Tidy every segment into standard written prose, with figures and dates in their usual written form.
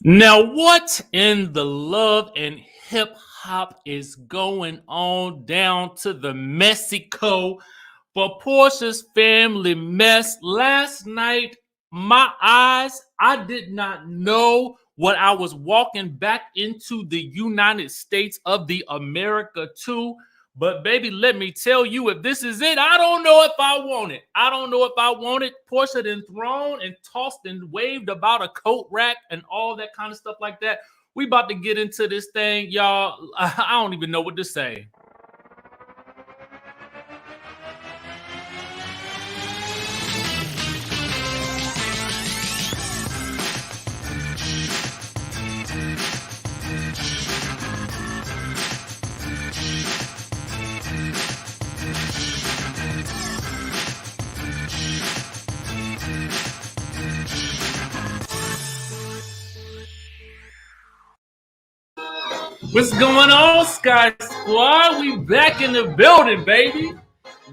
Now, what in the love and hip hop is going on down to the Mexico for Portia's family mess? Last night, my eyes, I did not know what I was walking back into the United States of the America to. But baby, let me tell you, if this is it, I don't know if I want it. I don't know if I want it. Portia then thrown and tossed and waved about a coat rack and all that kind of stuff like that. We about to get into this thing, y'all. I don't even know what to say. What's going on, Skye Squad? We back in the building, baby.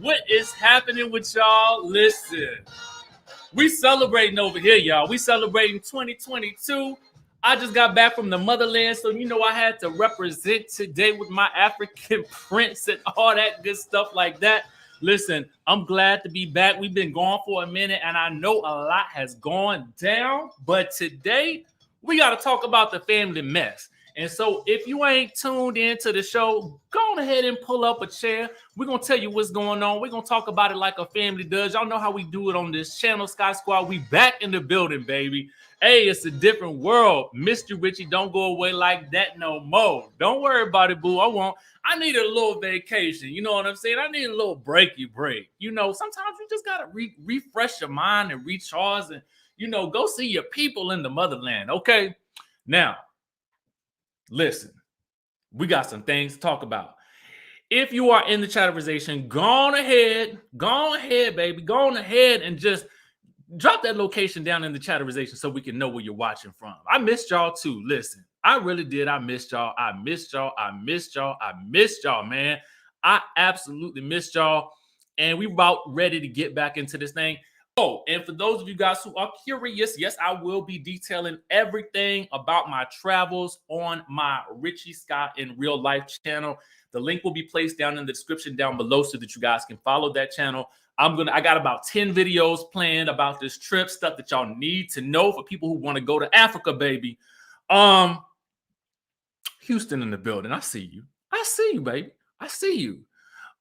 What is happening with y'all? Listen, we celebrating over here, y'all. We celebrating 2022. I just got back from the motherland, so you know I had to represent today with my African prince and all that good stuff like that. Listen, I'm glad to be back. We've been gone for a minute, and I know a lot has gone down, but today we got to talk about the family mess. And so if you ain't tuned into the show, go on ahead and pull up a chair. We're going to tell you what's going on. We're going to talk about it like a family does. Y'all know how we do it on this channel, Skye Squad. We back in the building, baby. Hey, it's a different world. Mr. Richie, don't go away like that no more. Don't worry about it, boo. I need a little vacation. You know what I'm saying? I need a little breaky break. You know, sometimes you just got to refresh your mind and recharge and, you know, go see your people in the motherland, okay? Now, listen, we got some things to talk about. If you are in the chatterization, go on ahead, baby. Go on ahead and just drop that location down in the chatterization so we can know where you're watching from. I missed y'all too. Listen, I really did. I missed y'all, man. I absolutely missed y'all. And we about ready to get back into this thing. Oh, and for those of you guys who are curious, yes, I will be detailing everything about my travels on my Richie Skye in real life channel. The link will be placed down in the description down below so that you guys can follow that channel. I got about 10 videos planned about this trip, stuff that y'all need to know for people who want to go to Africa, baby. Houston in the building. I see you, baby. I see you.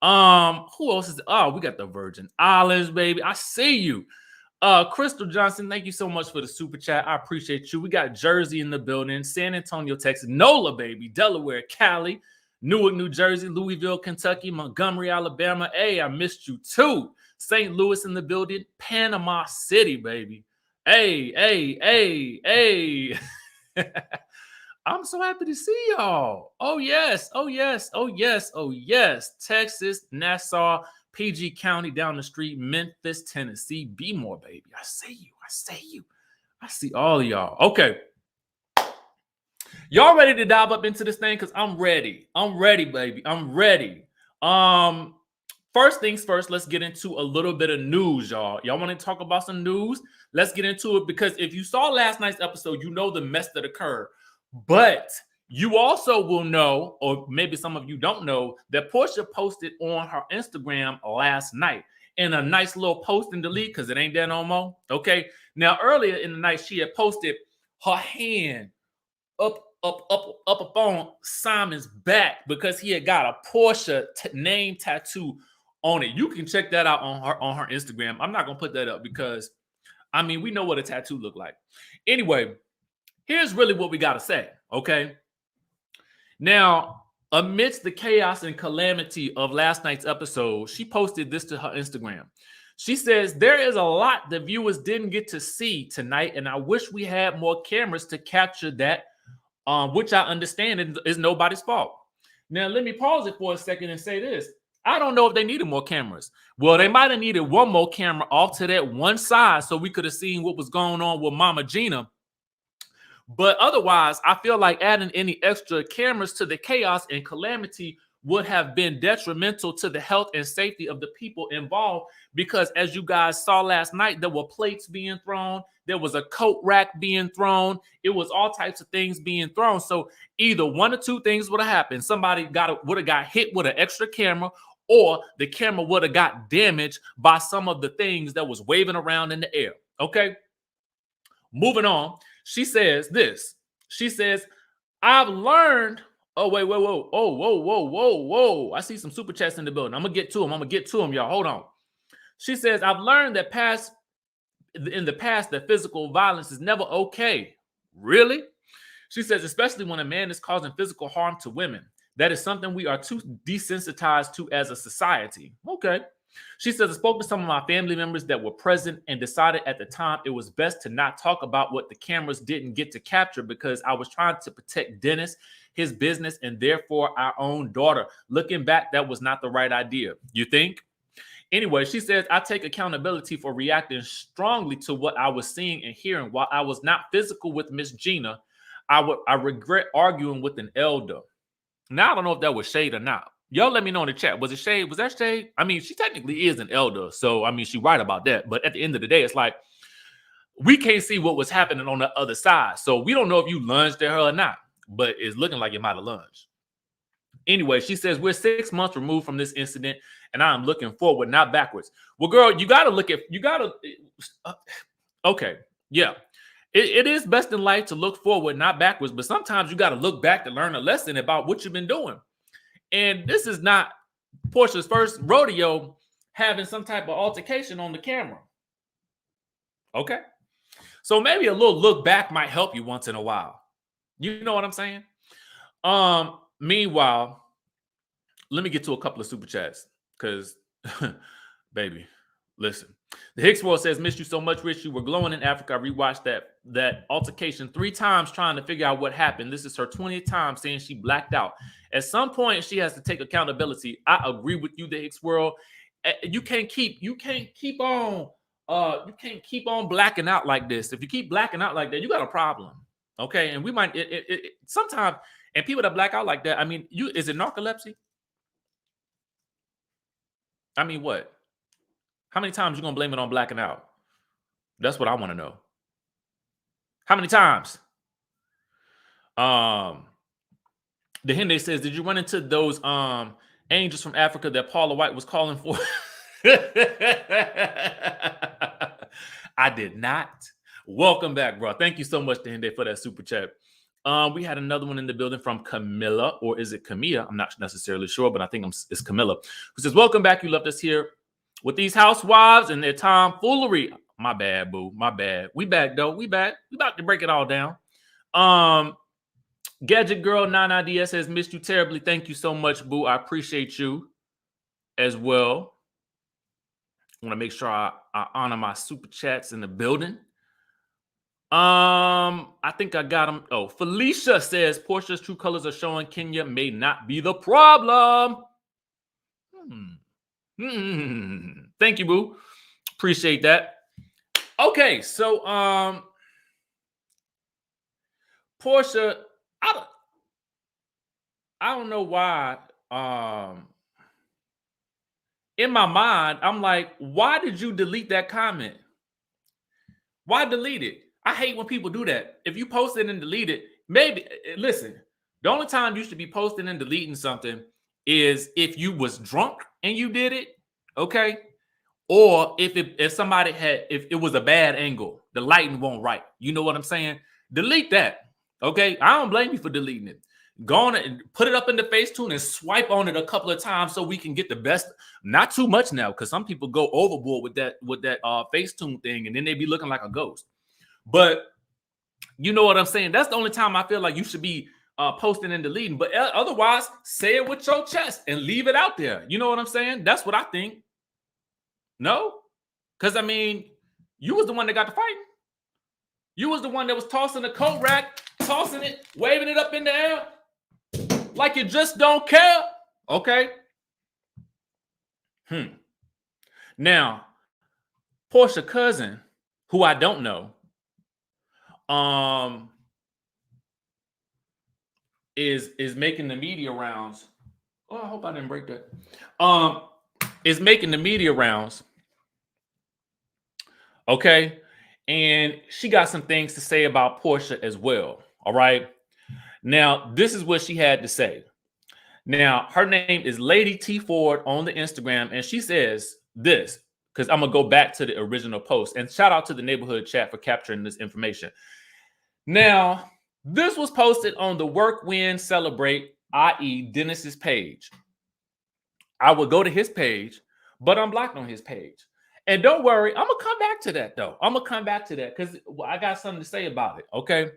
Who else is we got the Virgin Islands, baby. I see you. Crystal Johnson, thank you so much for the super chat. I appreciate you. We got Jersey in the building, San Antonio, Texas, NOLA, baby, Delaware, Cali, Newark, New Jersey, Louisville, Kentucky, Montgomery, Alabama. Hey, I missed you too. St. Louis in the building, Panama City, baby. Hey. I'm so happy to see y'all. Oh, yes. Texas, Nassau, PG County down the street, Memphis, Tennessee. Be more, baby. I see you. I see all of y'all. Okay. Y'all ready to dive up into this thing? Because I'm ready. I'm ready, baby. I'm ready. First things first, let's get into a little bit of news, y'all. Y'all want to talk about some news? Let's get into it because if you saw last night's episode, you know the mess that occurred. But you also will know, or maybe some of you don't know, that Portia posted on her Instagram last night in a nice little post and delete because it ain't there no more. Okay. Now, earlier in the night, she had posted her hand up on Simon's back because he had got a Portia name tattoo on it. You can check that out on her Instagram. I'm not gonna put that up because I mean we know what a tattoo look like. Anyway. Here's really what we got to say, okay? Now, amidst the chaos and calamity of last night's episode, she posted this to her Instagram. She says, there is a lot the viewers didn't get to see tonight, and I wish we had more cameras to capture that, which I understand is nobody's fault. Now, let me pause it for a second and say this. I don't know if they needed more cameras. Well, they might have needed one more camera off to that one side so we could have seen what was going on with Mama Gina. But otherwise, I feel like adding any extra cameras to the chaos and calamity would have been detrimental to the health and safety of the people involved, because as you guys saw last night, there were plates being thrown, there was a coat rack being thrown, it was all types of things being thrown. So either one or two things would have happened. Somebody would have got hit with an extra camera, or the camera would have got damaged by some of the things that was waving around in the air. Okay, moving on. She says this. She says, I've learned. Oh, wait, whoa, whoa. Oh, whoa, whoa, whoa, whoa. I see some super chats in the building. I'm going to get to them. I'm going to get to them, y'all. Hold on. She says, I've learned that in the past that physical violence is never okay. Really? She says, especially when a man is causing physical harm to women. That is something we are too desensitized to as a society. Okay. She says, I spoke to some of my family members that were present and decided at the time it was best to not talk about what the cameras didn't get to capture, because I was trying to protect Dennis, his business, and therefore our own daughter. Looking back, that was not the right idea. You think? Anyway, she says, I take accountability for reacting strongly to what I was seeing and hearing. While I was not physical with Miss Gina, I regret arguing with an elder. Now, I don't know if that was shade or not. Y'all let me know in the chat. Was it shade? Was that shade? I mean, she technically is an elder. So, I mean, she's right about that. But at the end of the day, it's like, we can't see what was happening on the other side. So we don't know if you lunged at her or not. But it's looking like you might have lunged. Anyway, she says, we're 6 months removed from this incident, and I'm looking forward, not backwards. Well, girl, you got to look at, okay, yeah. It is best in life to look forward, not backwards, but sometimes you got to look back to learn a lesson about what you've been doing. And this is not Porsha's first rodeo having some type of altercation on the camera. Okay? So maybe a little look back might help you once in a while. You know what I'm saying? Meanwhile, let me get to a couple of super chats because, baby, listen. The Hicks World says, miss you so much, Rich. You were glowing in Africa. I rewatched that altercation 3 times trying to figure out what happened. This is her 20th time saying she blacked out. At some point, she has to take accountability. I agree with you, the Hicks World. You can't keep on blacking out like this. If you keep blacking out like that, you got a problem. Okay, and we might sometimes, and people that black out like that, I mean, is it narcolepsy? I mean, what? How many times you gonna blame it on blacking out? That's what I want to know. How many times? The Hende says, did you run into those angels from Africa that Paula White was calling for? I did not. Welcome back, bro. Thank you so much, Hende, for that super chat. We had another one in the building from Camilla, or is it Camilla? I'm not necessarily sure, but I think it's Camilla, who says, welcome back. You left us here with these housewives and their tomfoolery. My bad, boo. My bad. We back, though. We back. We about to break it all down. Gadget Girl 99DS says, missed you terribly. Thank you so much, boo. I appreciate you as well. I want to make sure I honor my super chats in the building. I think I got them. Oh, Felicia says, Porsha's true colors are showing. Kenya may not be the problem. Thank you, boo. Appreciate that. Okay, so Porsha, I don't know why. In my mind, I'm like, why did you delete that comment? Why delete it? I hate when people do that. If you post it and delete it, maybe, listen, the only time you should be posting and deleting something is if you was drunk and you did it, okay? Or if it was a bad angle, the lighting won't right. You know what I'm saying? Delete that, okay? I don't blame you for deleting it. Go on and put it up in the Facetune and swipe on it a couple of times so we can get the best. Not too much now, because some people go overboard with that Facetune thing, and then they be looking like a ghost. But you know what I'm saying? That's the only time I feel like you should be posting and deleting. But otherwise, say it with your chest and leave it out there. You know what I'm saying? That's what I think. No? Because, I mean, you was the one that got the fighting. You was the one that was tossing the coat rack, tossing it, waving it up in the air like you just don't care. Okay? Now, Porsha cousin, who I don't know, is making the media rounds. Oh, I hope I didn't break that. Is making the media rounds. Okay. And she got some things to say about Porsha as well. All right. Now, this is what she had to say. Now, her name is Lady T Ford on the Instagram, and she says this because I'm gonna go back to the original post. And shout out to the neighborhood chat for capturing this information. Now, this was posted on the Work Win Celebrate, i.e., Dennis's page. I would go to his page, but I'm blocked on his page. And don't worry, I'm gonna come back to that though. I'm gonna come back to that because I got something to say about it. Okay.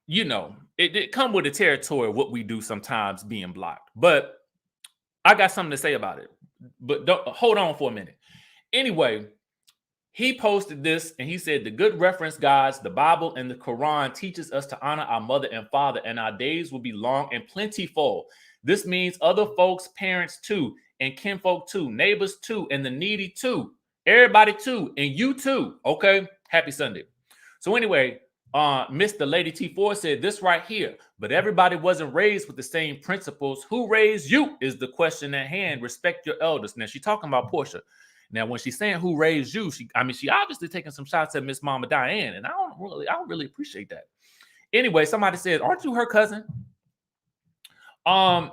You know, it come with the territory of what we do sometimes being blocked. But I got something to say about it. But don't hold on for a minute. Anyway, he posted this and he said, the good reference guides, the Bible and the Quran teaches us to honor our mother and father, and our days will be long and plentiful. This means other folks, parents too, and kinfolk too, neighbors too, and the needy too, everybody too, and you too. Okay. Happy Sunday. So anyway, Mr. Lady T4 said this right here, but everybody wasn't raised with the same principles. Who raised you is the question at hand. Respect your elders. Now she's talking about Porsha. Now, when she's saying who raised you, she obviously taking some shots at Miss Mama Diane, and I don't really appreciate that. Anyway, somebody said, "Aren't you her cousin?" And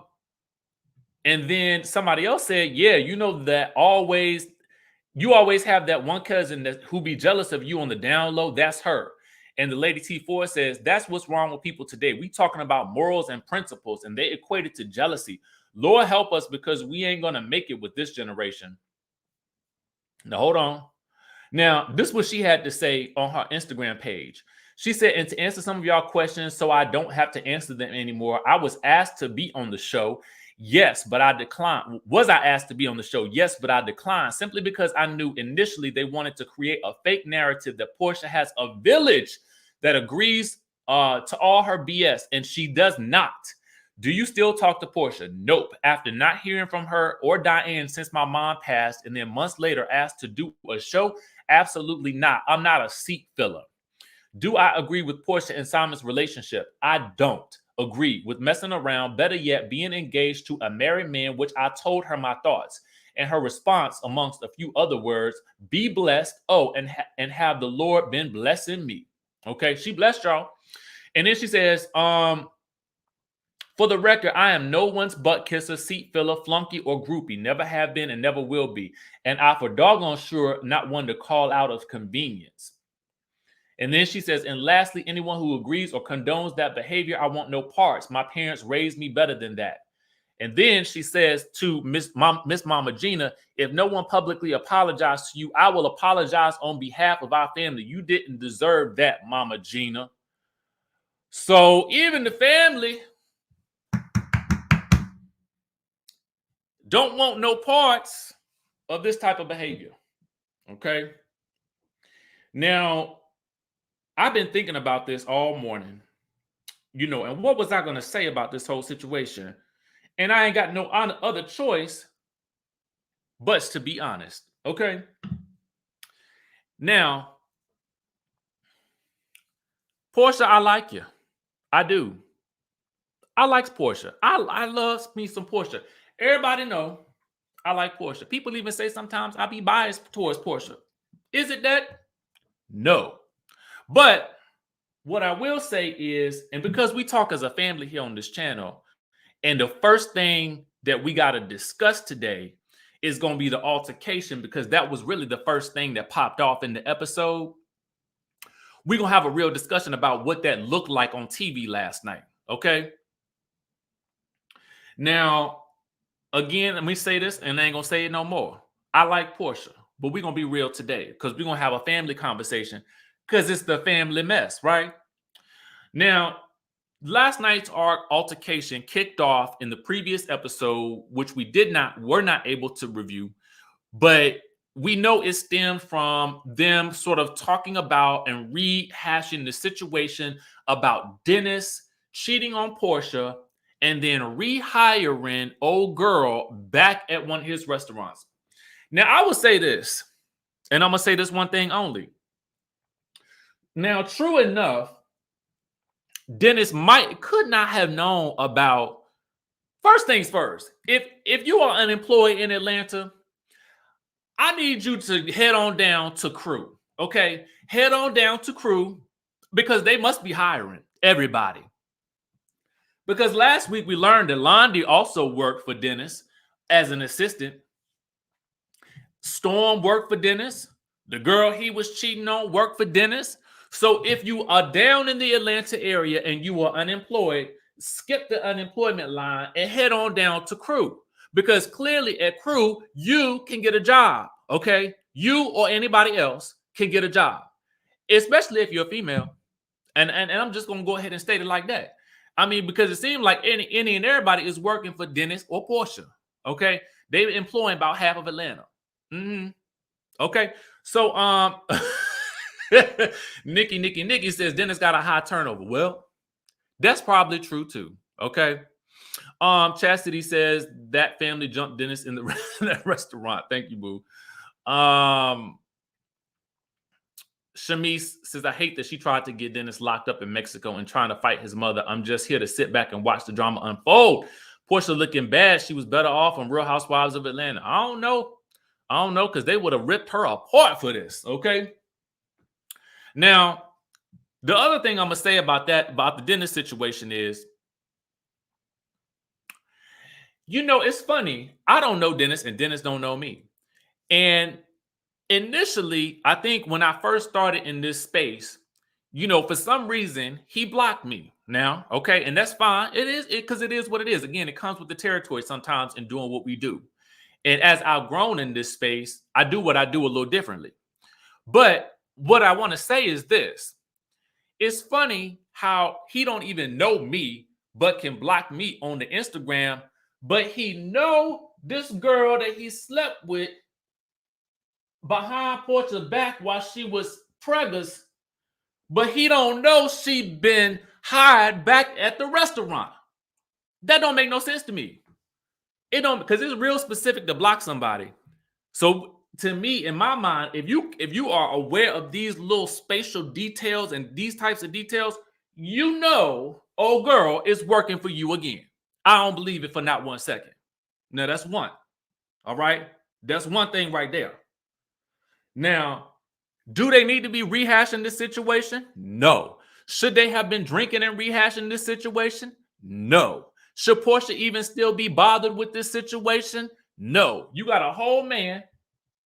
then somebody else said, "Yeah, you know that you always have that one cousin who be jealous of you on the down low. That's her." And the Lady T4 says, "That's what's wrong with people today. We talking about morals and principles, and they equate it to jealousy. Lord help us, because we ain't gonna make it with this generation." Now, hold on. Now, this is what she had to say on her Instagram page. She said, and to answer some of y'all questions so I don't have to answer them anymore, I was asked to be on the show. Yes, but I declined. Was I asked to be on the show? Yes, but I declined simply because I knew initially they wanted to create a fake narrative that Porsha has a village that agrees to all her BS, and she does not. Do you still talk to Porsha? Nope. After not hearing from her or Diane since my mom passed, and then months later asked to do a show, absolutely not. I'm not a seat filler. Do I agree with Porsha and Simon's relationship? I don't agree with messing around. Better yet, being engaged to a married man, which I told her my thoughts. And her response, amongst a few other words, be blessed. Oh, and have the Lord been blessing me. Okay, she blessed y'all. And then she says, for the record, I am no one's butt kisser, seat filler, flunky, or groupie. Never have been and never will be. And I for doggone sure not one to call out of convenience. And then she says, and lastly, anyone who agrees or condones that behavior, I want no parts. My parents raised me better than that. And then she says to Miss Mama Gina, if no one publicly apologized to you, I will apologize on behalf of our family. You didn't deserve that, Mama Gina. So even the family don't want no parts of this type of behavior. Okay. Now, I've been thinking about this all morning, and what was I going to say about this whole situation? And I ain't got no other choice but to be honest. Okay. Now, Porsha, I like you. I do. I like Porsha. I love me some Porsha. Everybody know I like Porsha. People even say sometimes I be biased towards Porsha. Is it that? No. But what I will say is, and because we talk as a family here on this channel, and the first thing that we got to discuss today is going to be the altercation, because that was really the first thing that popped off in the episode. We're going to have a real discussion about what that looked like on TV last night. Okay. Now, again, let me say this, and I ain't going to say it no more. I like Porsha, but we're going to be real today because we're going to have a family conversation because it's the family mess, right? Now, last night's altercation kicked off in the previous episode, which were not able to review, but we know it stemmed from them sort of talking about and rehashing the situation about Dennis cheating on Porsha and then rehiring old girl back at one of his restaurants. Now, I will say this, and I'm going to say this one thing only. Now, true enough, Dennis could not have known about. First things first, if you are unemployed in Atlanta, I need you to head on down to Crew. Okay, head on down to Crew because they must be hiring everybody. Because last week we learned that Londi also worked for Dennis as an assistant. Storm worked for Dennis. The girl he was cheating on worked for Dennis. So if you are down in the Atlanta area and you are unemployed, skip the unemployment line and head on down to Crew. Because clearly at Crew, you can get a job, okay? You or anybody else can get a job, especially if you're a female. And I'm just going to go ahead and state it like that. I mean, because it seems like any and everybody is working for Dennis or Porsha, okay? They're employing about half of Atlanta. Okay, so Nikki says Dennis got a high turnover. Well, that's probably true too. Okay. Chastity says that family jumped Dennis in that restaurant. Thank you, boo. Shamise says, I hate that she tried to get Dennis locked up in Mexico and trying to fight his mother. I'm just here to sit back and watch the drama unfold. Porsha looking bad. She was better off on Real Housewives of Atlanta. I don't know because they would have ripped her apart for this, okay? Now, the other thing I'm going to say about the Dennis situation is, it's funny. I don't know Dennis and Dennis don't know me. And initially, I think when I first started in this space, for some reason, he blocked me now, okay? And that's fine. It is because it is what it is. Again, it comes with the territory sometimes in doing what we do. And as I've grown in this space, I do what I do a little differently. But what I want to say is this. It's funny how he don't even know me, but can block me on the Instagram. But he know this girl that he slept with behind Porsha's back while she was preggers. But he don't know she been hired back at the restaurant. That don't make no sense to me. It don't, because it's real specific to block somebody. So to me, in my mind, if you are aware of these little spatial details and these types of details, old girl is working for you again. I don't believe it for not 1 second. Now that's one. All right. That's one thing right there. Now, do they need to be rehashing this situation? No. Should they have been drinking and rehashing this situation? No. Should Porsha even still be bothered with this situation? No. You got a whole man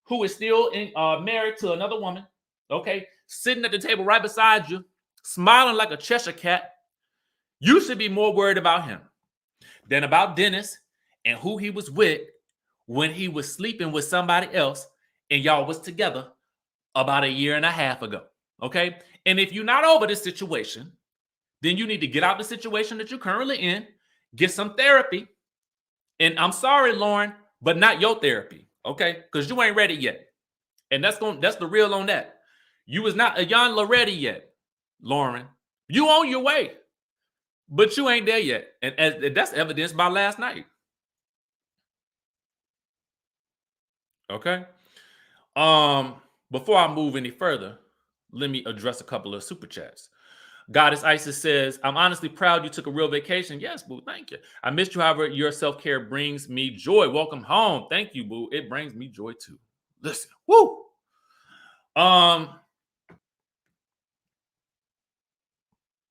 who is still married to another woman, okay, sitting at the table right beside you, smiling like a Cheshire cat. You should be more worried about him than about Dennis and who he was with when he was sleeping with somebody else and y'all was together about 1.5 years ago, okay? And if you're not over this situation, then you need to get out the situation that you're currently in, get some therapy. And I'm sorry, Lauren, but not your therapy, okay? Because you ain't ready yet. And that's the real on that. You was not a young ready yet, Lauren. You on your way, but you ain't there yet. And that's evidenced by last night. Okay? Before I move any further, let me address a couple of super chats. Goddess Isis says, I'm honestly proud you took a real vacation. Yes, boo. Thank you. I missed you. However, your self-care brings me joy. Welcome home. Thank you, boo. It brings me joy too. Listen. Woo. Now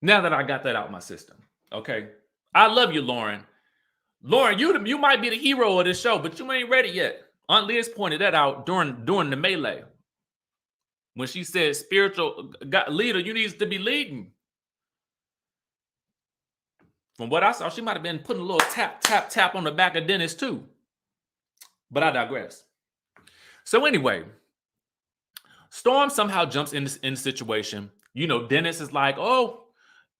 that I got that out of my system, okay. I love you, Lauren. Lauren, you might be the hero of this show, but you ain't ready yet. Aunt Liz pointed that out during the melee. When she said spiritual leader, you need to be leading. From what I saw, she might have been putting a little tap on the back of Dennis too. But I digress. So anyway, Storm somehow jumps in the situation. Dennis is like, oh,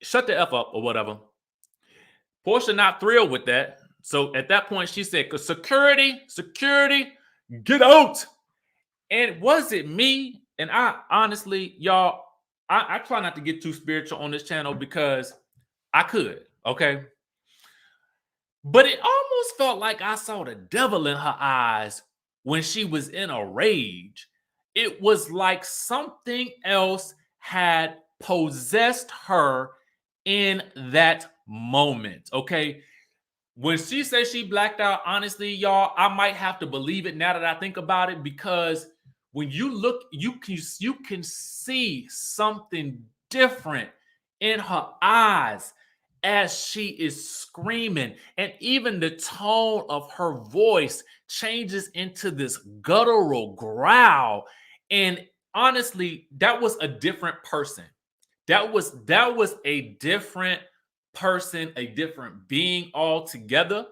shut the F up or whatever. Porsha not thrilled with that. So at that point, she said, security, get out. And was it me? And I honestly, y'all, I try not to get too spiritual on this channel because I could, okay? But it almost felt like I saw the devil in her eyes when she was in a rage. It was like something else had possessed her in that moment, okay? When she says she blacked out, honestly, y'all, I might have to believe it now that I think about it, because when you look, you can see something different in her eyes as she is screaming, and even the tone of her voice changes into this guttural growl. And honestly, that was a different person. That was a different person, a different being altogether.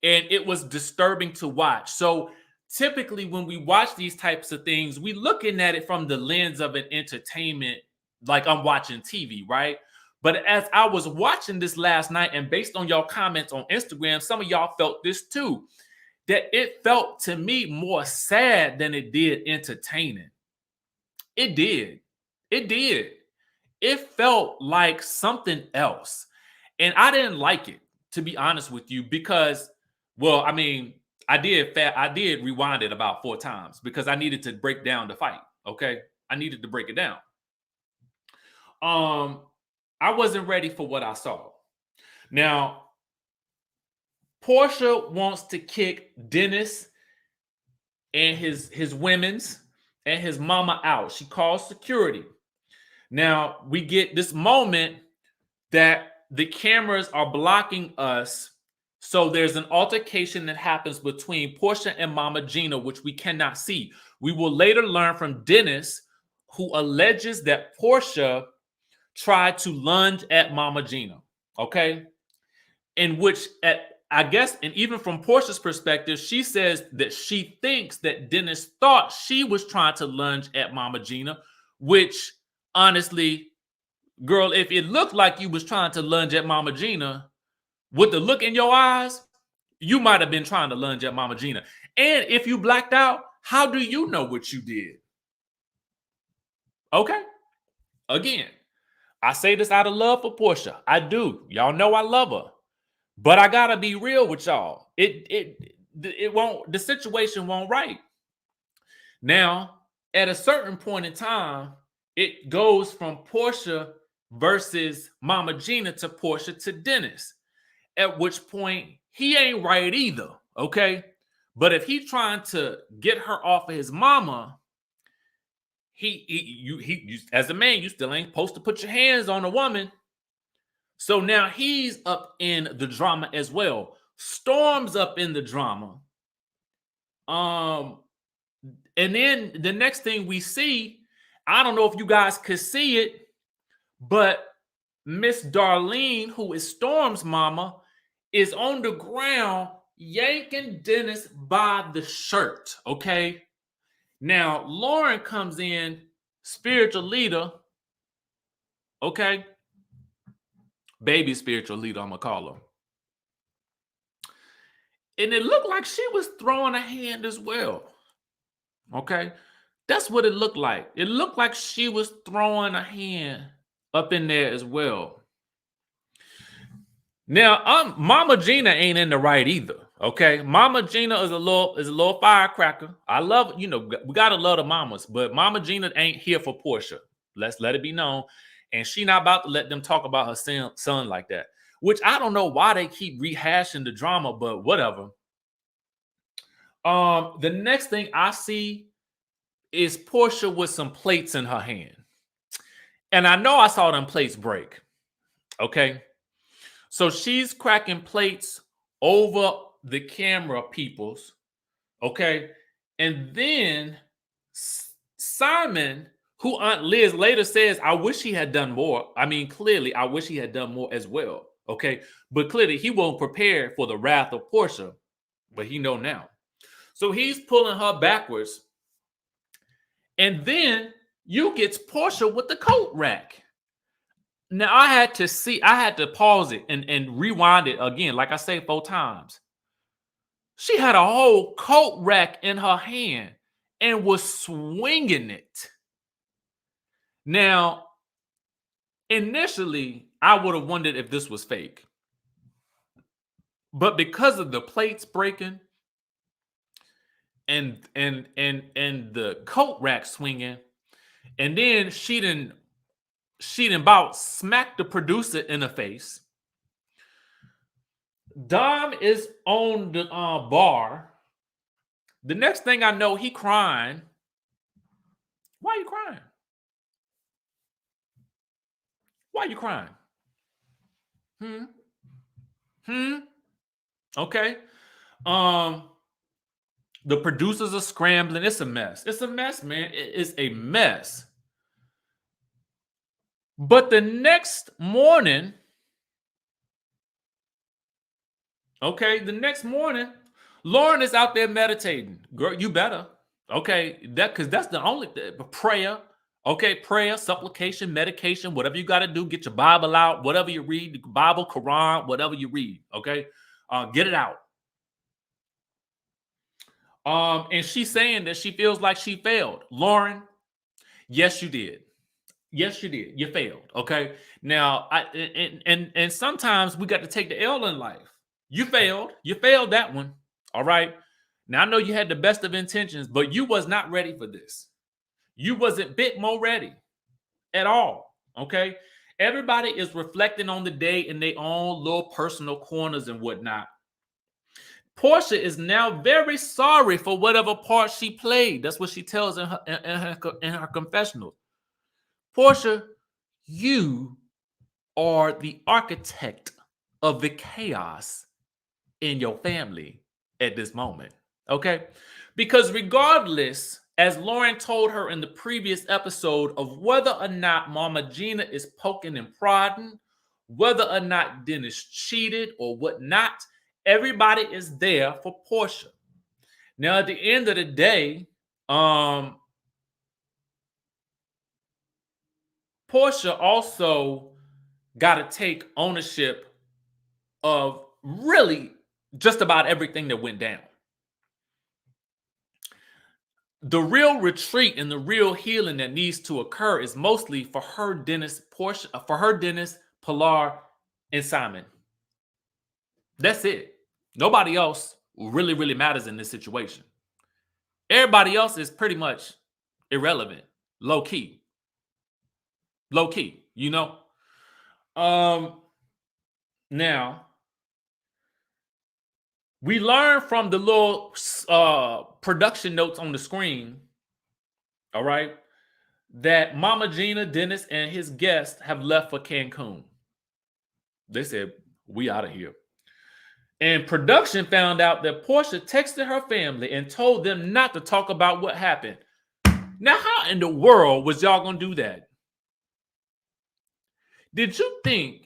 And it was disturbing to watch. So typically when we watch these types of things, we looking at it from the lens of an entertainment, like I'm watching TV, right? But as I was watching this last night, and based on y'all comments on Instagram, some of y'all felt this too, that it felt to me more sad than it did entertaining. It did. It did. It felt like something else. And I didn't like it, to be honest with you, because, well, I mean, I did rewind it about 4 times because I needed to break down the fight. Okay. I needed to break it down. I wasn't ready for what I saw. Now, Porsha wants to kick Dennis and his women's and his mama out. She calls security. Now, we get this moment that the cameras are blocking us. So there's an altercation that happens between Porsha and Mama Gina, which we cannot see. We will later learn from Dennis, who alleges that Porsha tried to lunge at Mama Gina. Okay. In which, I guess, and even from Porsha's perspective, she says that she thinks that Dennis thought she was trying to lunge at Mama Gina, which honestly, girl, if it looked like you was trying to lunge at Mama Gina, with the look in your eyes, you might have been trying to lunge at Mama Gina. And if you blacked out, how do you know what you did? Okay. Again, I say this out of love for Porsha. I do. Y'all know I love her. But I gotta be real with y'all. It won't, the situation won't right. Now, at a certain point in time, it goes from Porsha versus Mama Gina to Porsha to Dennis. At which point he ain't right either, okay? But if he's trying to get her off of his mama, he as a man, you still ain't supposed to put your hands on a woman. So now he's up in the drama as well. Storm's up in the drama. And then the next thing we see, I don't know if you guys could see it, but Miss Darlene, who is Storm's mama, is on the ground yanking Dennis by the shirt, okay? Now, Lauren comes in, spiritual leader, okay? Baby spiritual leader, I'm gonna call her. And it looked like she was throwing a hand as well, okay? That's what it looked like. It looked like she was throwing a hand up in there as well. Now, Mama Gina ain't in the right either. Okay, Mama Gina is a little firecracker. I love, we gotta love the mamas, but Mama Gina ain't here for Porsha. Let's let it be known, and she not about to let them talk about her son like that. Which I don't know why they keep rehashing the drama, but whatever. The next thing I see is Porsha with some plates in her hand, and I know I saw them plates break. Okay. So she's cracking plates over the camera peoples, okay? And then Simon, who Aunt Liz later says, I wish he had done more. I mean, clearly, I wish he had done more as well, okay? But clearly, he won't prepare for the wrath of Porsha, but he know now. So he's pulling her backwards. And then you get Porsha with the coat rack. Now, I had to pause it and rewind it again, like I say 4 times. She had a whole coat rack in her hand and was swinging it. Now, initially, I would have wondered if this was fake. But because of the plates breaking and the coat rack swinging, and then she didn't about smack the producer in the face. Dom is on the bar. The next thing I know, he crying. Why are you crying? Why are you crying? Okay. Um, the producers are scrambling. It's a mess. It's a mess, man. It is a mess. But the next morning, Lauren is out there meditating. Girl, you better. Okay, because that's the only prayer. Okay, prayer, supplication, medication, whatever you got to do. Get your Bible out, whatever you read, the Bible, Quran, whatever you read. Okay, get it out. And she's saying that she feels like she failed. Lauren, yes, you did. Yes, you did. You failed. Okay. Now, and sometimes we got to take the L in life. You failed. You failed that one. All right. Now I know you had the best of intentions, but you was not ready for this. You wasn't bit more ready at all. Okay. Everybody is reflecting on the day in their own little personal corners and whatnot. Porsha is now very sorry for whatever part she played. That's what she tells in her confessional. Porsha, you are the architect of the chaos in your family at this moment. Okay? Because regardless, as Lauren told her in the previous episode, of whether or not Mama Gina is poking and prodding, whether or not Dennis cheated or whatnot, everybody is there for Porsha. Now, at the end of the day, Porsha also got to take ownership of really just about everything that went down. The real retreat and the real healing that needs to occur is mostly for her, Dennis, Pilar, and Simon. That's it. Nobody else really matters in this situation. Everybody else is pretty much irrelevant, low key, you know. Now we learn from the little production notes on the screen, all right, that Mama Gina, Dennis, and his guests have left for Cancun. They said, we out of here. And production found out that Porsha texted her family and told them not to talk about what happened. Now, how in the world was y'all going to do that? Did you think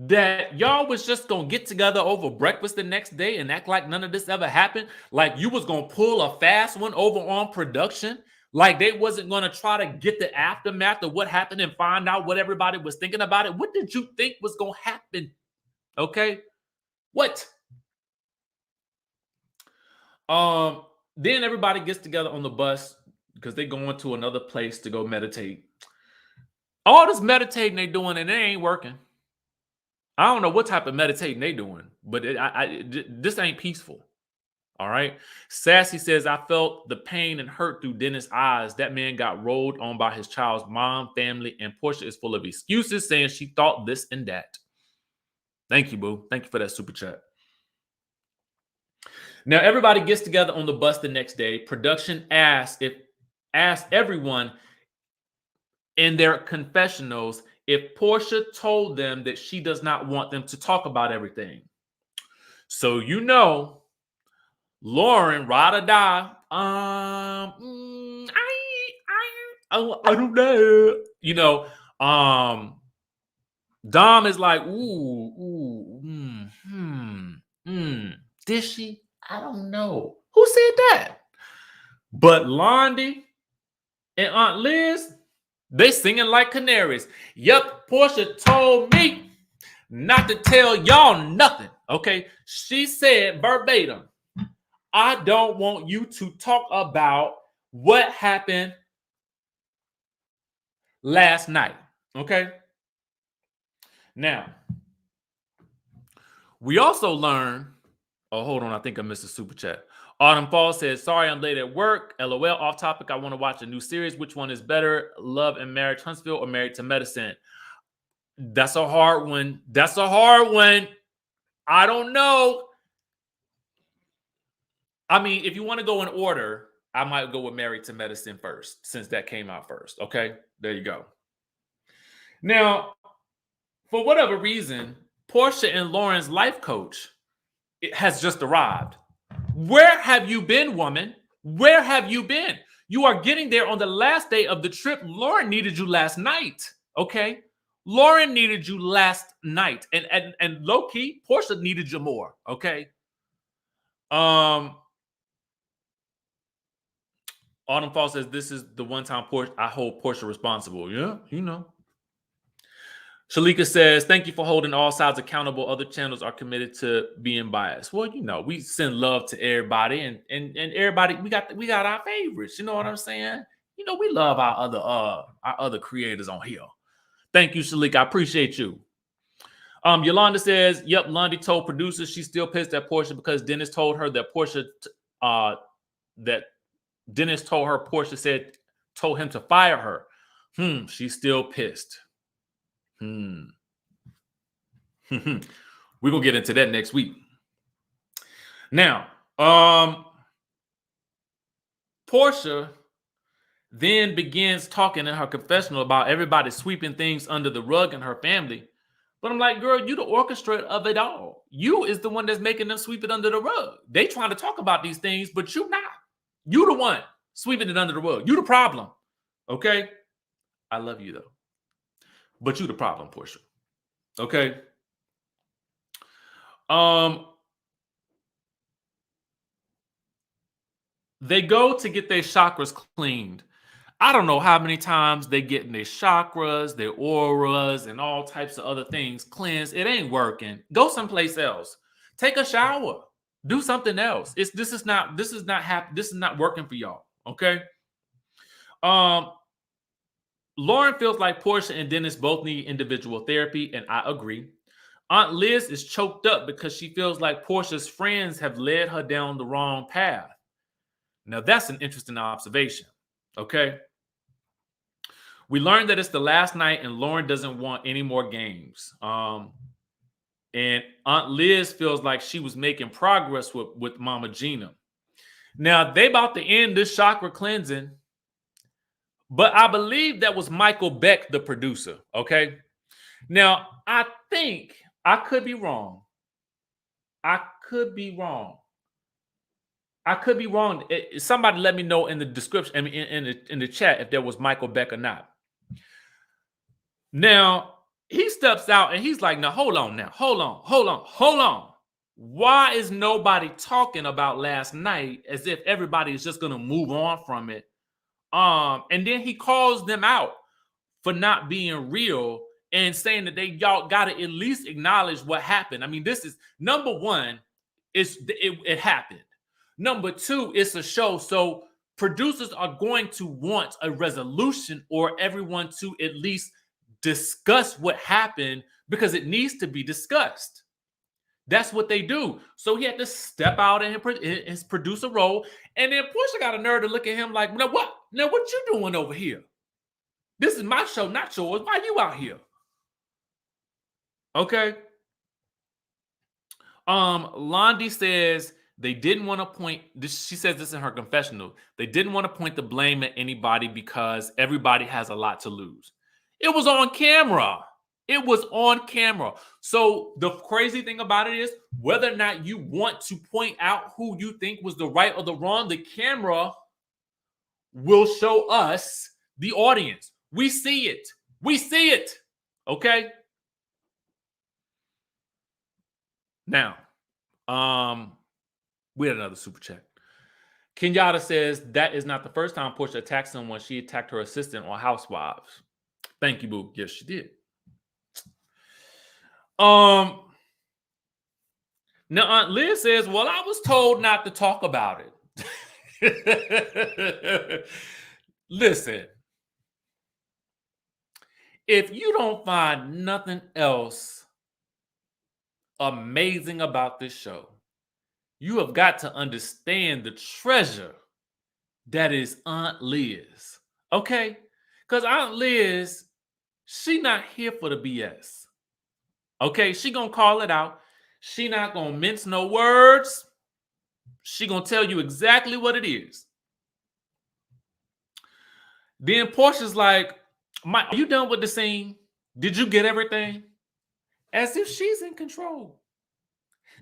that y'all was just going to get together over breakfast the next day and act like none of this ever happened? Like you was going to pull a fast one over on production? Like they wasn't going to try to get the aftermath of what happened and find out what everybody was thinking about it? What did you think was going to happen? Okay? What? Then everybody gets together on the bus because they're going to another place to go meditate. All this meditating they doing and it ain't working. I don't know what type of meditating they doing, but this ain't peaceful. All right. Sassy says, I felt the pain and hurt through Dennis' eyes. That man got rolled on by his child's mom, family, and Porsha is full of excuses, saying she thought this and that. Thank you, boo. Thank you for that super chat. Now, everybody gets together on the bus the next day. Production asked everyone in their confessionals if Porsha told them that she does not want them to talk about everything. So, you know, Lauren, ride or die. I don't know. You know, Dom is like, did she? I don't know. Who said that? But Londi and Aunt Liz, they singing like canaries. Yep, Porsha told me not to tell y'all nothing. Okay, she said verbatim, I don't want you to talk about what happened last night. Okay. Now, we also learn. Oh, hold on. I think I missed a super chat. Autumn Fall says, sorry, I'm late at work. LOL, off topic. I want to watch a new series. Which one is better? Love and Marriage Huntsville or Married to Medicine? That's a hard one. I don't know. I mean, if you want to go in order, I might go with Married to Medicine first, since that came out first. Okay, there you go. Now, for whatever reason, Porsha and Lauren's life coach has just arrived. Where have you been, woman? Where have you been? You are getting there on the last day of the trip. Lauren needed you last night. Okay, Lauren needed you last night, and low key, Porsha needed you more. Okay. Autumn Fall says this is the one time Porsha I hold Porsha responsible. Yeah, you know. Shalika says, thank you for holding all sides accountable. Other channels are committed to being biased. Well, you know, we send love to everybody, and everybody, we got our favorites. You know what I'm saying? You know, we love our other creators on here. Thank you, Shalika. I appreciate you. Yolanda says, yep, Londi told producers she's still pissed at Porsha because Dennis told her that Dennis told her Porsha told him to fire her. She's still pissed. We're gonna get into that next week. Now, Porsha then begins talking in her confessional about everybody sweeping things under the rug in her family. But I'm like, girl, you the orchestrator of it all. You is the one that's making them sweep it under the rug. They trying to talk about these things, but you not. You the one sweeping it under the rug. You the problem. Okay? I love you though. But you the problem, Porsha. Okay. They go to get their chakras cleaned. I don't know how many times they getting their chakras, their auras, and all types of other things cleansed. It ain't working. Go someplace else. Take a shower. Do something else. This is not working for y'all. Okay. Lauren feels like Porsha and Dennis both need individual therapy, and I agree. Aunt Liz is choked up because she feels like Porsha's friends have led her down the wrong path. Now, that's an interesting observation, okay? We learned that it's the last night and Lauren doesn't want any more games. And Aunt Liz feels like she was making progress with Mama Gina. Now, they about to end this chakra cleansing, but I believe that was Michael Beck, the producer, okay? Now, I think, I could be wrong. Somebody let me know in the description, I mean, in the chat, if there was Michael Beck or not. Now, he steps out and he's like, now, hold on. Why is nobody talking about last night as if everybody is just going to move on from it? And then he calls them out for not being real and saying that y'all got to at least acknowledge what happened. I mean, this is number one, it happened. Number two, it's a show. So producers are going to want a resolution or everyone to at least discuss what happened because it needs to be discussed. That's what they do. So he had to step out in his producer role. And then Porsha got a nerve to look at him like, now what you doing over here? This is my show, not yours. Why you out here? Okay. Londi says they didn't want to point this. She says this in her confessional. They didn't want to point the blame at anybody because everybody has a lot to lose. It was on camera. It was on camera. So the crazy thing about it is whether or not you want to point out who you think was the right or the wrong, the camera will show us, the audience. We see it. We see it. Okay. Now, we had another super chat. Kenyatta says that is not the first time Porsha attacked someone. She attacked her assistant on Housewives. Thank you, boo. Yes, she did. Now Aunt Liz says, well, I was told not to talk about it. Listen, if you don't find nothing else amazing about this show, you have got to understand the treasure that is Aunt Liz. Okay? Because Aunt Liz, she not here for the BS. Okay? She gonna call it out. She not gonna mince no words. She gonna tell you exactly what it is. Then Portia's like, are you done with the scene? Did you get everything? As if she's in control.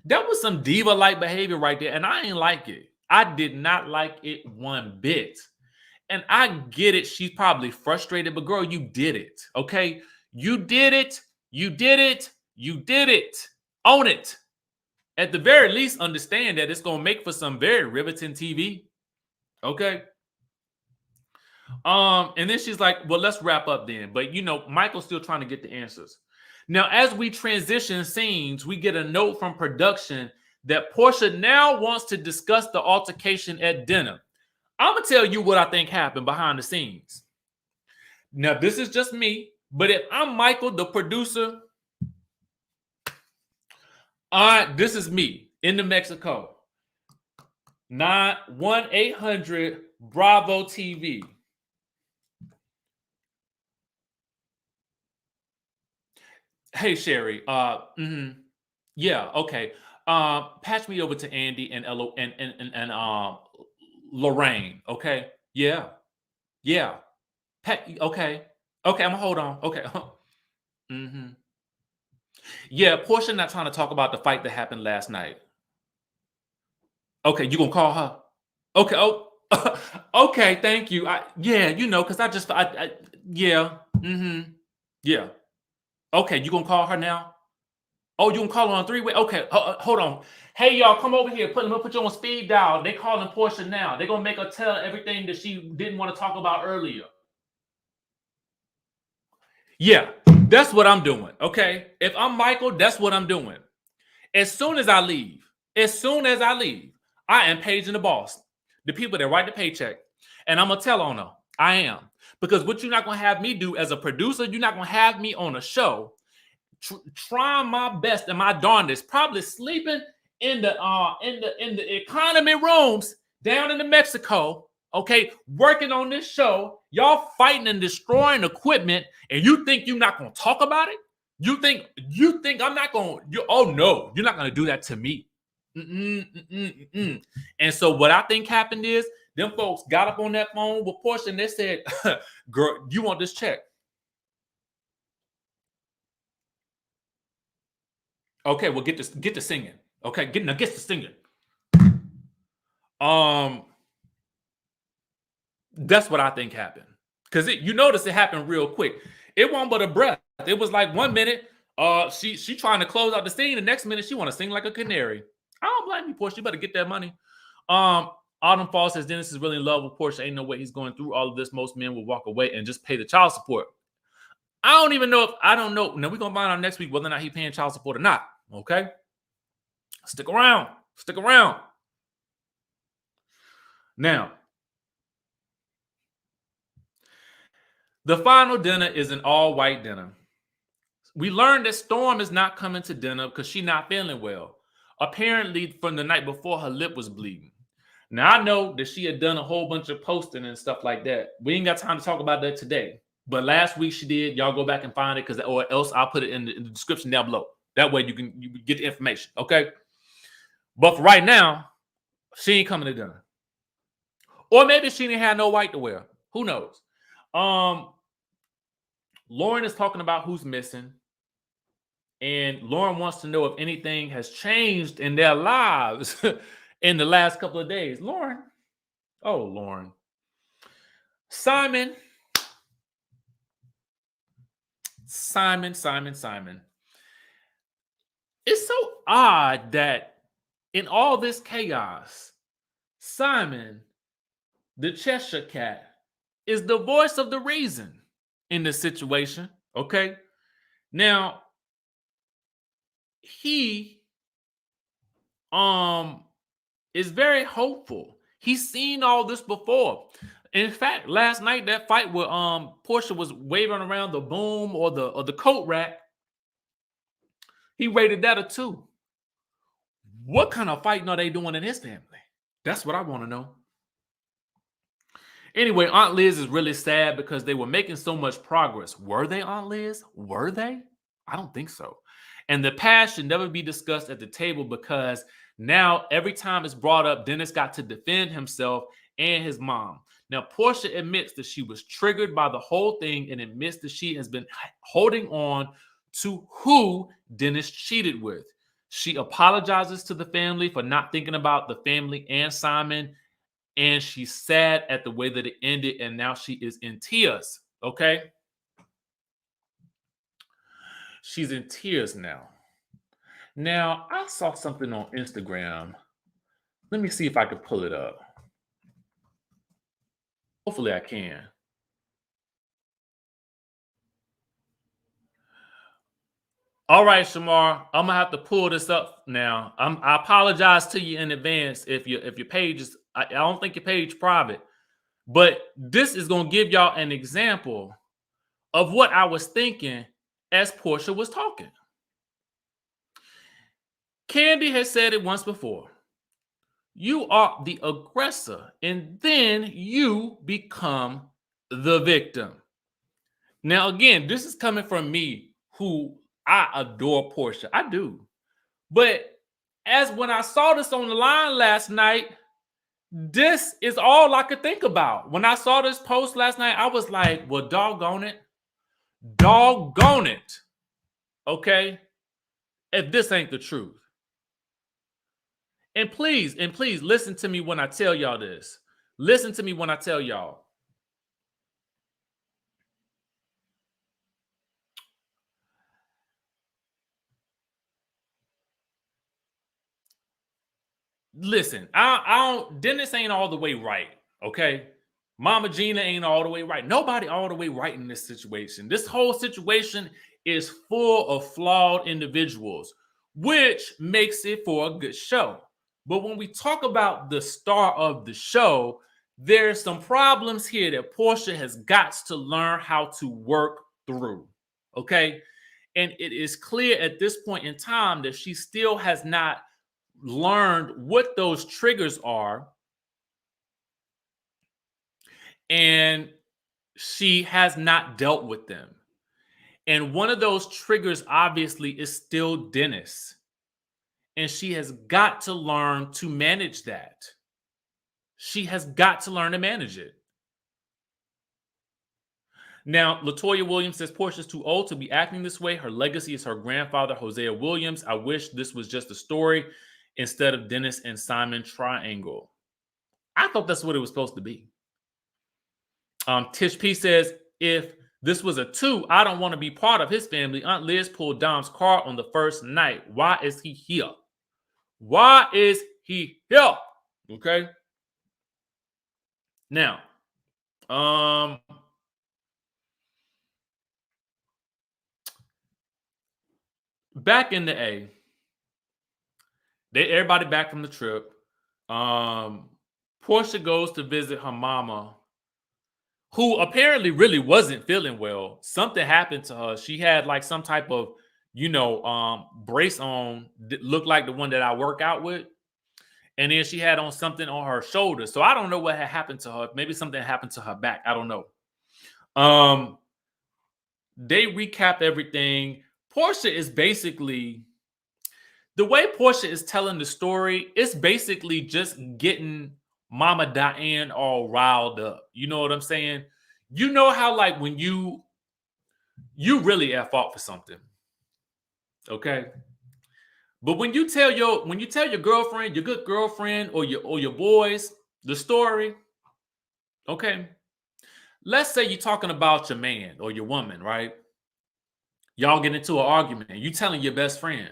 That was some diva-like behavior right there, and I ain't like it. I did not like it one bit. And I get it. She's probably frustrated, but girl, you did it. Okay? You did it. You did it. You did it. Own it. At the very least, understand that it's going to make for some very riveting TV. Okay? And then she's like, well, let's wrap up then. But, you know, Michael's still trying to get the answers. Now, as we transition scenes, we get a note from production that Porsha now wants to discuss the altercation at dinner. I'm going to tell you what I think happened behind the scenes. Now, this is just me, but if I'm Michael, the producer, this is me in New Mexico. 1-800 Bravo TV. Hey, Sherry. Yeah, okay. Patch me over to Andy and Lorraine. Okay. Yeah. Okay. I'm gonna hold on. Okay. Yeah, Porsha not trying to talk about the fight that happened last night. Okay, you gonna call her? Okay. Oh, okay. Thank you. Yeah, you know, because yeah. Yeah. Okay, you gonna call her now? Oh, you gonna call her on 3-way? Okay, hold on. Hey, y'all, come over here. Put you on speed dial. They calling Porsha now. They're gonna make her tell everything that she didn't want to talk about earlier. Yeah, that's what I'm doing. Okay, if I'm Michael, that's what I'm doing. As soon as I leave, I am paging the boss, the people that write the paycheck, and I'm gonna tell on her. I am, because what you're not gonna have me do as a producer, you're not gonna have me on a show trying my best and my darndest, probably sleeping in the economy rooms down in New Mexico, okay, working on this show. Y'all fighting and destroying equipment, and you think you're not gonna talk about it? You think I'm not gonna? Oh no, you're not gonna do that to me. And so what I think happened is them folks got up on that phone with Porsha and they said, "Girl, you want this check?" Okay, well, get to singing. Okay, get to singing. That's what I think happened. Because you notice it happened real quick. It wasn't but a breath. It was like 1 minute, she trying to close out the scene. The next minute, she want to sing like a canary. I don't blame you, Porsha. You better get that money. Autumn Fall says Dennis is really in love with Porsha. Ain't no way he's going through all of this. Most men will walk away and just pay the child support. I don't know. Now we're gonna find out next week whether or not he's paying child support or not. Okay. Stick around. Now, the final dinner is an all-white dinner. We learned that Storm is not coming to dinner because she's not feeling well. Apparently, from the night before, her lip was bleeding. Now, I know that she had done a whole bunch of posting and stuff like that. We ain't got time to talk about that today. But last week she did. Y'all go back and find it, or else I'll put it in the description down below. That way you get the information, okay? But for right now, she ain't coming to dinner. Or maybe she didn't have no white to wear. Who knows? Lauren is talking about who's missing. And Lauren wants to know if anything has changed in their lives in the last couple of days. Lauren. Simon. It's so odd that in all this chaos, Simon, the Cheshire Cat, is the voice of the reason in this situation. Okay. Now, he is very hopeful. He's seen all this before. In fact, last night that fight where Porsha was waving around the boom or the coat rack, he rated that a 2. What kind of fighting are they doing in his family? That's what I want to know. Anyway, Aunt Liz is really sad because they were making so much progress. Were they, Aunt Liz? Were they? I don't think so. And the past should never be discussed at the table, because now every time it's brought up, Dennis got to defend himself and his mom. Now, Porsha admits that she was triggered by the whole thing and admits that she has been holding on to who Dennis cheated with. She apologizes to the family for not thinking about the family and Simon, and she's sad at the way that it ended, and now she is in tears, okay? She's in tears now. Now, I saw something on Instagram. Let me see if I can pull it up. Hopefully I can. All right, Shamar, I'm gonna have to pull this up now. I apologize to you in advance if your page is. I don't think your page private, but this is gonna give y'all an example of what I was thinking as Porsha was talking. Candy has said it once before. You are the aggressor, and then you become the victim. Now, again, this is coming from me, who I adore Porsha. I do. But as when I saw this on the line last night, this is all I could think about. When I saw this post last night, I was like, well, doggone it. Doggone it. Okay? If this ain't the truth. And please listen to me when I tell y'all this. Listen to me when I tell y'all. Listen, I don't. Dennis ain't all the way right. Okay, Mama Gina ain't all the way right. Nobody all the way right in this situation. This whole situation is full of flawed individuals, which makes it for a good show. But when we talk about the star of the show, there's some problems here that Porsha has got to learn how to work through. Okay, and it is clear at this point in time that she still has not learned what those triggers are, and she has not dealt with them. And one of those triggers obviously is still Dennis, and she has got to learn to manage that. She has got to learn to manage it. Now, Latoya Williams says Porsha's too old to be acting this way. Her legacy is her grandfather, Hosea Williams. I wish this was just a story instead of Dennis and Simon triangle. I thought that's what it was supposed to be. Tish P says, if this was a 2, I don't want to be part of his family. Aunt Liz pulled Dom's car on the first night. Why is he here? Why is he here? Okay. Now, back in the A, everybody back from the trip. Porsha goes to visit her mama, who apparently really wasn't feeling well. Something happened to her. She had like some type of, brace on that looked like the one that I work out with. And then she had on something on her shoulder. So I don't know what had happened to her. Maybe something happened to her back. I don't know. They recap everything. Porsha is basically, the way Porsha is telling the story, it's basically just getting Mama Diane all riled up. You know what I'm saying? You know how like when you really at fault for something. Okay? But when you tell your girlfriend, your good girlfriend, or your boys the story, okay? Let's say you're talking about your man or your woman, right? Y'all get into an argument and you telling your best friend.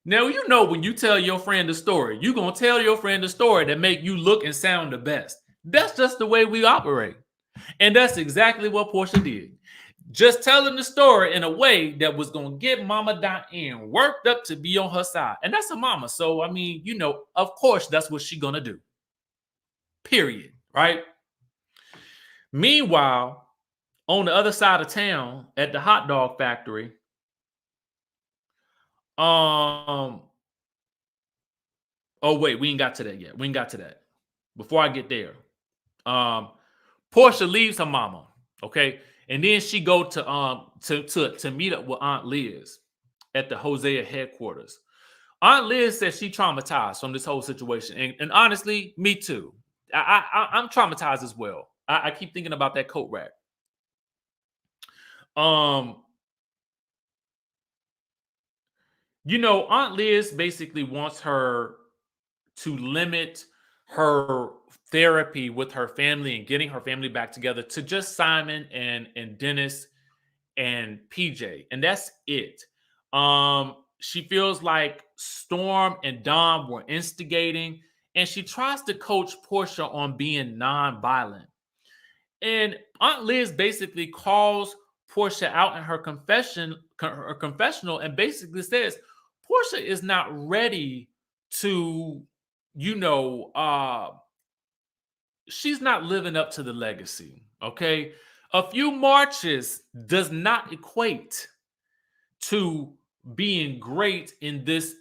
Now, you know when you tell your friend the story, you're going to tell your friend the story that make you look and sound the best. That's just the way we operate. And that's exactly what Porsha did. Just telling the story in a way that was going to get Mama Diane worked up to be on her side. And that's a mama. So, I mean, of course, that's what she's going to do. Period. Right? Meanwhile, on the other side of town at the hot dog factory, oh, wait, we ain't got to that yet. We ain't got to that. Before I get there, Porsha leaves her mama, okay? And then she go to meet up with Aunt Liz. at the Hosea headquarters. Aunt Liz says she traumatized from this whole situation. And honestly, me too. I'm traumatized as well. I keep thinking about that coat rack. You know, Aunt Liz basically wants her to limit her therapy with her family and getting her family back together to just Simon and Dennis and PJ, and that's it. She feels like Storm and Dom were instigating, and she tries to coach Porsha on being non-violent. And Aunt Liz basically calls Porsha out in her confessional, and basically says Porsha is not ready to, you know, she's not living up to the legacy. Okay, a few marches does not equate to being great in this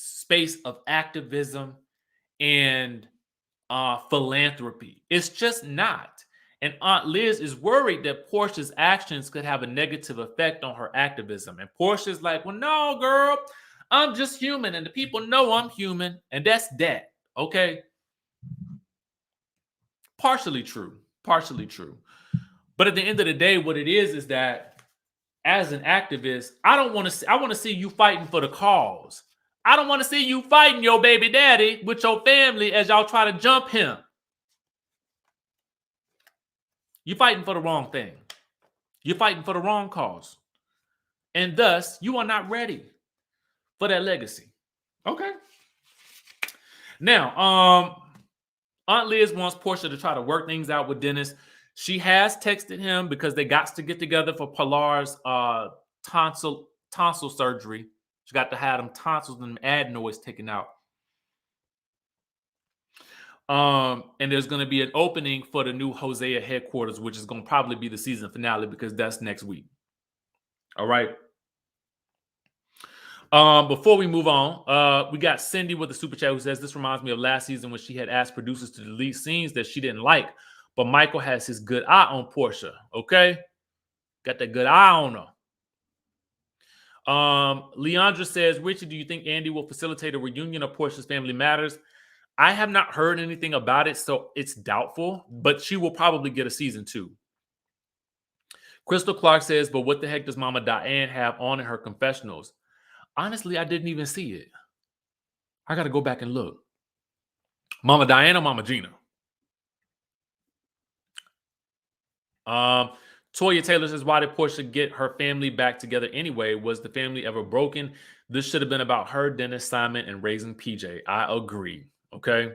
space of activism and philanthropy. It's just not. And Aunt Liz is worried that Porsha's actions could have a negative effect on her activism. And Porsha's like, well, no, girl, I'm just human. And the people know I'm human. And that's that. Okay. Partially true. Partially true. But at the end of the day, what it is that as an activist, I want to see you fighting for the cause. I don't want to see you fighting your baby daddy with your family as y'all try to jump him. You're fighting for the wrong thing. You're fighting for the wrong cause. And thus, you are not ready for that legacy. Okay. Now, Aunt Liz wants Porsha to try to work things out with Dennis. She has texted him because they got to get together for Pilar's tonsil surgery. She got to have them tonsils and adenoids taken out. And there's going to be an opening for the new Hosea headquarters, which is going to probably be the season finale because that's next week. All right. Before we move on, we got Cindy with the super chat who says, this reminds me of last season when she had asked producers to delete scenes that she didn't like, but Michael has his good eye on Porsha. Okay. Got that good eye on her. Leandra says, Richie, do you think Andy will facilitate a reunion of Porsha's Family Matters? I have not heard anything about it, so it's doubtful, but she will probably get a season 2. Crystal Clark says, but what the heck does Mama Diane have on in her confessionals? Honestly, I didn't even see it. I got to go back and look. Mama Diane or Mama Gina? Toya Taylor says, why did Porsha get her family back together anyway? Was the family ever broken? This should have been about her, Dennis, Simon, and raising PJ. I agree. Okay.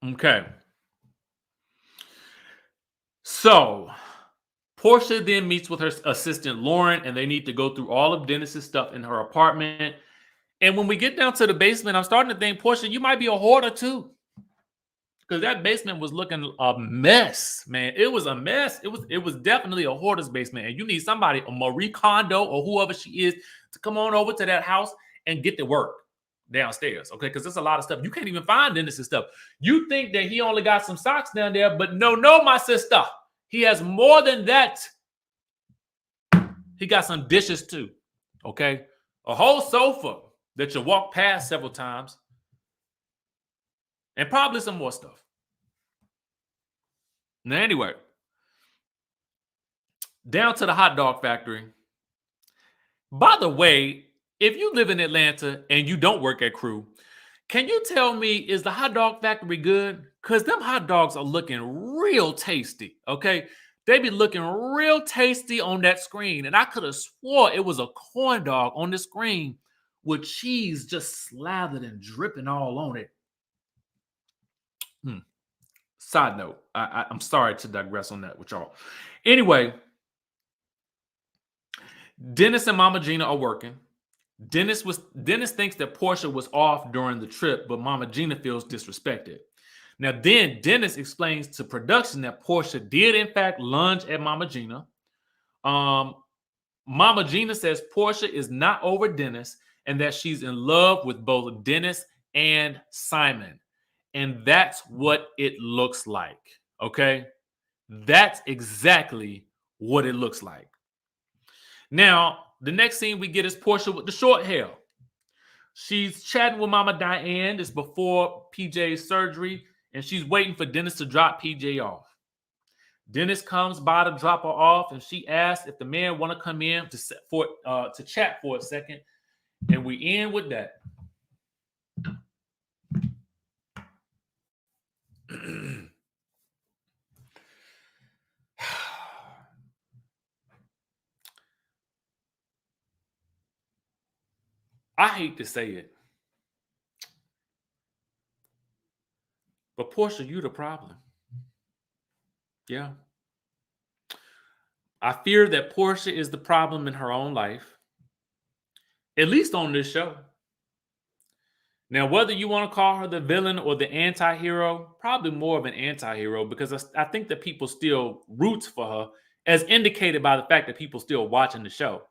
Okay. So Porsha then meets with her assistant Lauren, and they need to go through all of Dennis's stuff in her apartment. And when we get down to the basement, I'm starting to think, Porsha, you might be a hoarder too. Because that basement was looking a mess, man. It was a mess. It was definitely a hoarder's basement. And you need somebody, a Marie Kondo or whoever she is, to come on over to that house and get to work downstairs. Okay, because there's a lot of stuff. You can't even find Dennis's stuff. You think that he only got some socks down there, but no, my sister. He has more than that. He got some dishes too. Okay. A whole sofa that you walk past several times. And probably some more stuff. Now, anyway, down to the hot dog factory. By the way, if you live in Atlanta and you don't work at Crew, can you tell me, is the hot dog factory good? Because them hot dogs are looking real tasty, okay? They be looking real tasty on that screen. And I could have swore it was a corn dog on the screen with cheese just slathered and dripping all on it. Side note, I'm sorry to digress on that with y'all. Anyway, Dennis and Mama Gina are working. Dennis thinks that Porsha was off during the trip, but Mama Gina feels disrespected. Now, then Dennis explains to production that Porsha did, in fact, lunge at Mama Gina. Mama Gina says Porsha is not over Dennis and that she's in love with both Dennis and Simon. And that's what it looks like. Okay. That's exactly what it looks like. Now, the next scene we get is Porsha with the short hair. She's chatting with Mama Diane. It's before PJ's surgery, and she's waiting for Dennis to drop PJ off. Dennis comes by to drop her off, and she asks if the man want to come in to chat for a second. And we end with that. I hate to say it, but Porsha, you the problem. Yeah. I fear that Porsha is the problem in her own life, at least on this show. Now, whether you want to call her the villain or the anti-hero, probably more of an anti-hero, because I think that people still roots for her, as indicated by the fact that people still watching the show.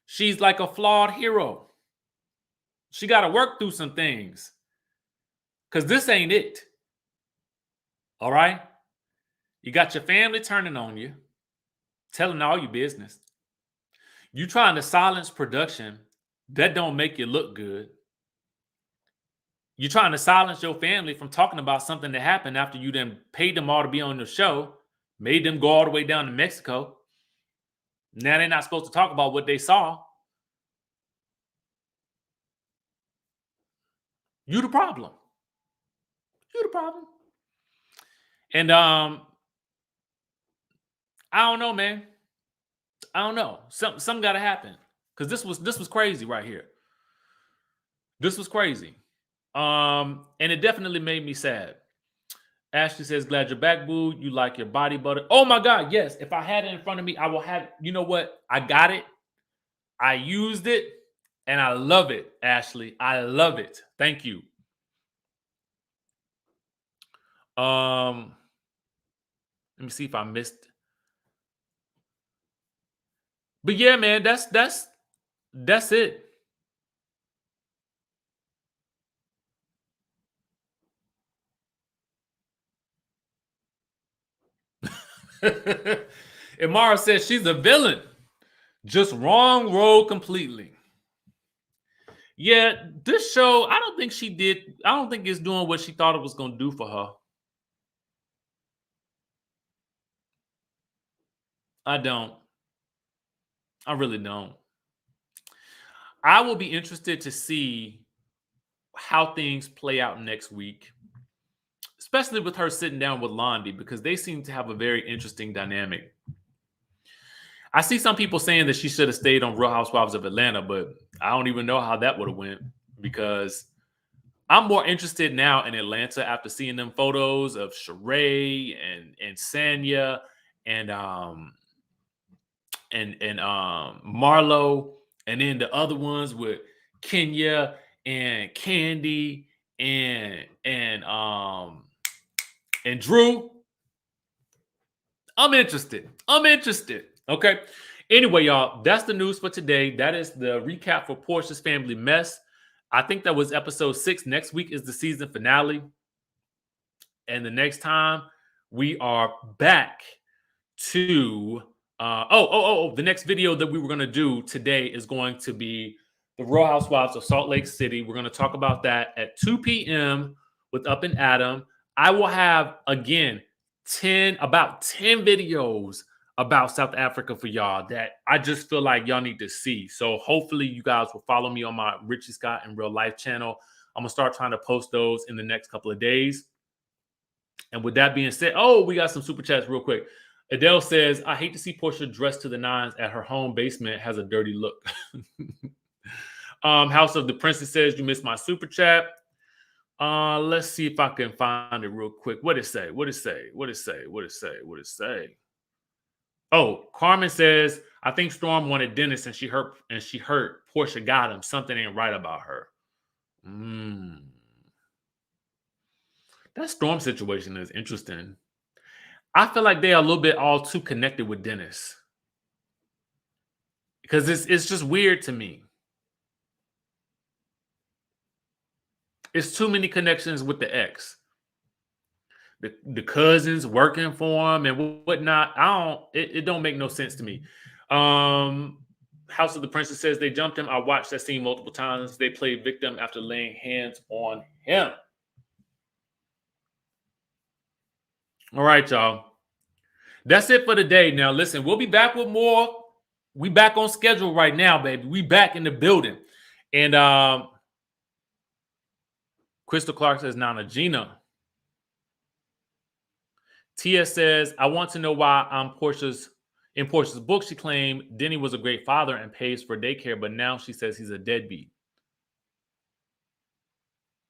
She's like a flawed hero. She got to work through some things, because this ain't it. All right? You got your family turning on you, telling all your business. You trying to silence production. That don't make you look good. You're trying to silence your family from talking about something that happened after you then paid them all to be on the show, made them go all the way down to Mexico. Now they're not supposed to talk about what they saw. You the problem. You the problem. And I don't know, man. I don't know. Something got to happen, because this was crazy right here. This was crazy. And it definitely made me sad. Ashley says, glad you're back, boo. You like your body butter. Oh my God, yes. If I had it in front of me, I will have, you know what? I got it. I used it, and I love it, Ashley. I love it. Thank you. Let me see if I missed. But yeah, man, that's it. And Mara says she's a villain. Just wrong road completely. Yeah, this show, I don't think it's doing what she thought it was going to do for her. I don't. I really don't. I will be interested to see how things play out next week, especially with her sitting down with Londi, because they seem to have a very interesting dynamic. I see some people saying that she should have stayed on Real Housewives of Atlanta, but I don't even know how that would have went, because I'm more interested now in Atlanta after seeing them photos of Sheree and Sanya and Marlo, and then the other ones with Kenya and Candy and Drew. I'm interested. Okay. Anyway, y'all, that's the news for today. That is the recap for Porsha's Family Mess. I think that was episode 6. Next week is the season finale. And the next time we are back to the next video that we were going to do today is going to be the Real Housewives of Salt Lake City. We're going to talk about that at 2 p.m. with Up and Adam. I will have, again, about 10 videos about South Africa for y'all that I just feel like y'all need to see. So hopefully you guys will follow me on my Richie Skye in Real Life channel. I'm going to start trying to post those in the next couple of days. And with that being said, we got some super chats real quick. Adele says, I hate to see Porsha dressed to the nines at her home basement. Has a dirty look. House of the Princess says, you missed my super chat. Let's see if I can find it real quick. What it say? Oh, Carmen says, I think Storm wanted Dennis and she hurt Porsha got him. Something ain't right about her. That Storm situation is interesting. I feel like they are a little bit all too connected with Dennis, because it's just weird to me. It's too many connections with the ex. The cousins working for him and whatnot. It don't make no sense to me. House of the Princess says they jumped him. I watched that scene multiple times. They played victim after laying hands on him. All right, y'all. That's it for today. Now, listen, we'll be back with more. We back on schedule right now, baby. We back in the building. And Crystal Clark says, Nana Gina. Tia says, I want to know why in Portia's book, she claimed Denny was a great father and pays for daycare, but now she says he's a deadbeat.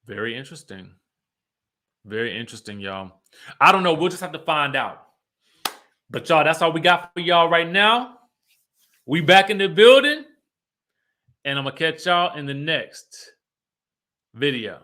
Very interesting. Very interesting, y'all. I don't know. We'll just have to find out. But y'all, that's all we got for y'all right now. We back in the building. And I'm going to catch y'all in the next video.